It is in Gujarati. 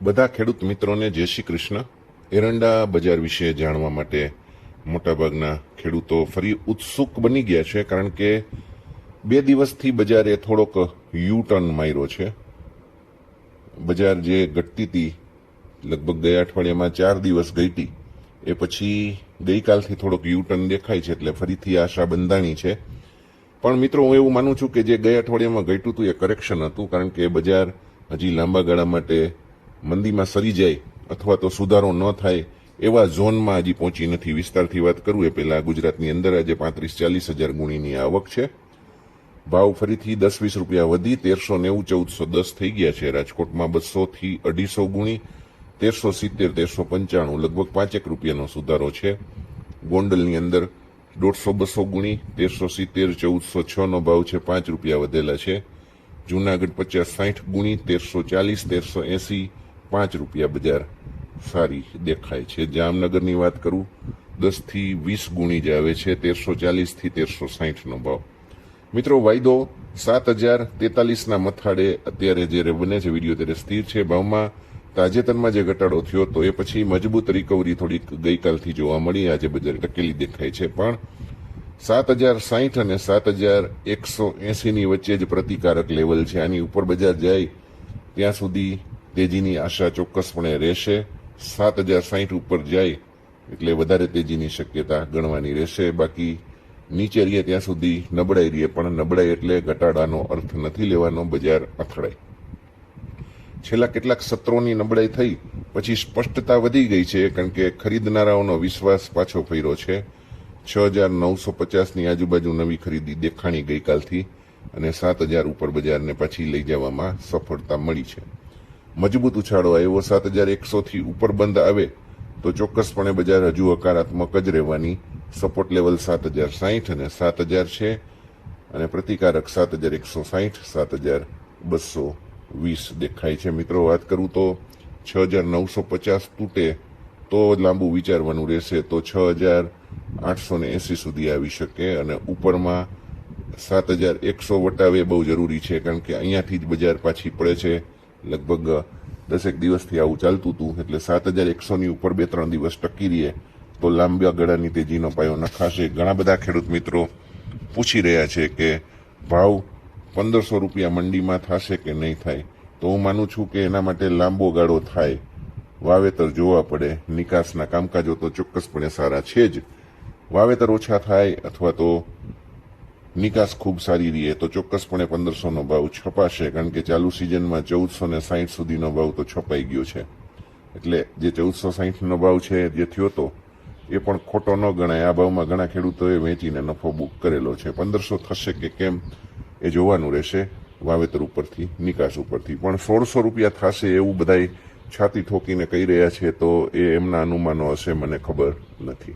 બધા ખેડૂત મિત્રોને જય શ્રી કૃષ્ણ। એરંડા બજાર વિશે જાણવા માટે મોટાભાગના ખેડૂતો ફરી ઉત્સુક બની ગયા છે, કારણ કે 2 દિવસથી બજારે થોડોક યુ ટર્ન માર્યો છે। બજાર જે ઘટતી હતી લગભગ ગયા અઠવાડિયામાં 4 દિવસ ગઈ હતી, એ પછી ગઈકાલથી થોડોક યુ ટર્ન દેખાય છે, એટલે ફરીથી આશા બંધાણી છે। પણ મિત્રો, હું એવું માનું છું કે જે ગયા અઠવાડિયામાં ઘટ્યું હતું એ કરેક્શન હતું, કારણ કે બજાર હજી લાંબા ગાળા માટે મંદીમાં સરી જાય અથવા તો સુધારો ન થાય એવા ઝોનમાં હજી પહોંચી નથી। વિસ્તારથી વાત કરું એ પહેલા ગુજરાતની અંદર આજે 35-40 હજાર ગુણીની આવક છે। ભાવ ફરીથી 10-20 રૂપિયા વધી 1390-1410 થઈ ગયા છે। રાજકોટમાં 200 થી 250 ગુણી, 1370-1395 લગભગ 5 રૂપિયાનો સુધારો છે। ગોંડલની અંદર 150-200 ગુણી 1370-1406 નો ભાવ છે, 5 રૂપિયા વધેલા છે। જૂનાગઢ 50-60 ગુણી 1340-1380 5 રૂપિયા બજાર સારી દેખાય છે। જામનગરની વાત કરું 10 થી 20 ગુણી જ આવે છે, 1340 થી 1360 નો ભાવ। મિત્રો, વાયદો 7043 ના મથાડે અત્યારે જે બને છે વિડીયો ત્યારે સ્થિર છે। ભાવમાં તાજેતરમાં જે ઘટાડો થયો તો એ પછી મજબૂત રિકવરી થોડીક ગઈકાલથી જોવા મળી, આજે બજાર ટકેલી દેખાય છે, પણ 7060 અને 7180 ની વચ્ચે જ પ્રતિકારક લેવલ છે। આની ઉપર બજાર જાય ત્યાં સુધી તેજીની આશા ચોક્કસપણે રહેશે। 7060 ઉપર જાય એટલે વધારે તેજીની શક્યતા ગણવાની રહેશે। બાકી નીચે રહીએ ત્યાં સુધી નબળાઈ રહીએ, પણ નબળાઈ એટલે ઘટાડાનો અર્થ નથી લેવાનો, બજાર અથડાય। છેલ્લા કેટલાક સત્રોની નબળાઈ થઈ પછી સ્પષ્ટતા વધી ગઈ છે, કારણ કે ખરીદનારાઓનો વિશ્વાસ પાછો ફર્યો છે। 6950 ની આજુબાજુ નવી ખરીદી દેખાણી ગઈકાલથી, અને 7000 ઉપર બજારને પાછી લઈ જવામાં સફળતા મળી છે। મજબૂત ઉછાળો આવ્યો। 7100 થી ઉપર બંધ આવે તો ચોક્કસપણે બજાર હજુ હકારાત્મક જ રહેવાની। સપોર્ટ લેવલ 7060 અને 7000 છે, અને પ્રતિકારક 7160 7220 દેખાય છે। મિત્રો, વાત કરું તો 6950 તૂટે તો લાંબુ વિચારવાનું રહેશે, તો 6880 સુધી આવી શકે, અને ઉપરમાં 7100 વટાવે બહુ જરૂરી છે, કારણ કે અહીંયાથી જ બજાર પાછી પડે છે। લગભગ 10 દિવસથી આવું ચાલતું હતું, એટલે 7100 ની ઉપર 2-3 દિવસ ટકી રહીએ તો લાંબા ગાળાની તેજીનો પાયો નખાશે। ઘણા બધા ખેડૂત મિત્રો પૂછી રહ્યા છે કે ભાવ 1500 રૂપિયા મંડીમાં થશે કે નહીં થાય, તો હું માનું છું કે એના માટે લાંબો ગાળો થાય, વાવેતર જોવા પડે। નિકાસના કામકાજો તો ચોક્કસપણે સારા છે જ, વાવેતર ઓછા થાય અથવા તો નિકાસ ખૂબ સારી રહે તો ચોક્કસપણે 1500 નો ભાવ છપાશે, કારણ કે ચાલુ સિઝનમાં 1460 સુધીનો ભાવ તો છપાઈ ગયો છે। એટલે જે 1460 નો ભાવ છે જે થયો તો એ પણ ખોટો ન ગણાય। આ ભાવમાં ઘણા ખેડૂતોએ વેચીને નફો બુક કરેલો છે। 1500 થશે કે કેમ એ જોવાનું રહેશે, વાવેતર ઉપરથી નિકાસ ઉપરથી। પણ 1600 રૂપિયા થશે એવું બધાય છાતી ઠોકીને કહી રહ્યા છે, તો એ એમના અનુમાનો હશે, મને ખબર નથી।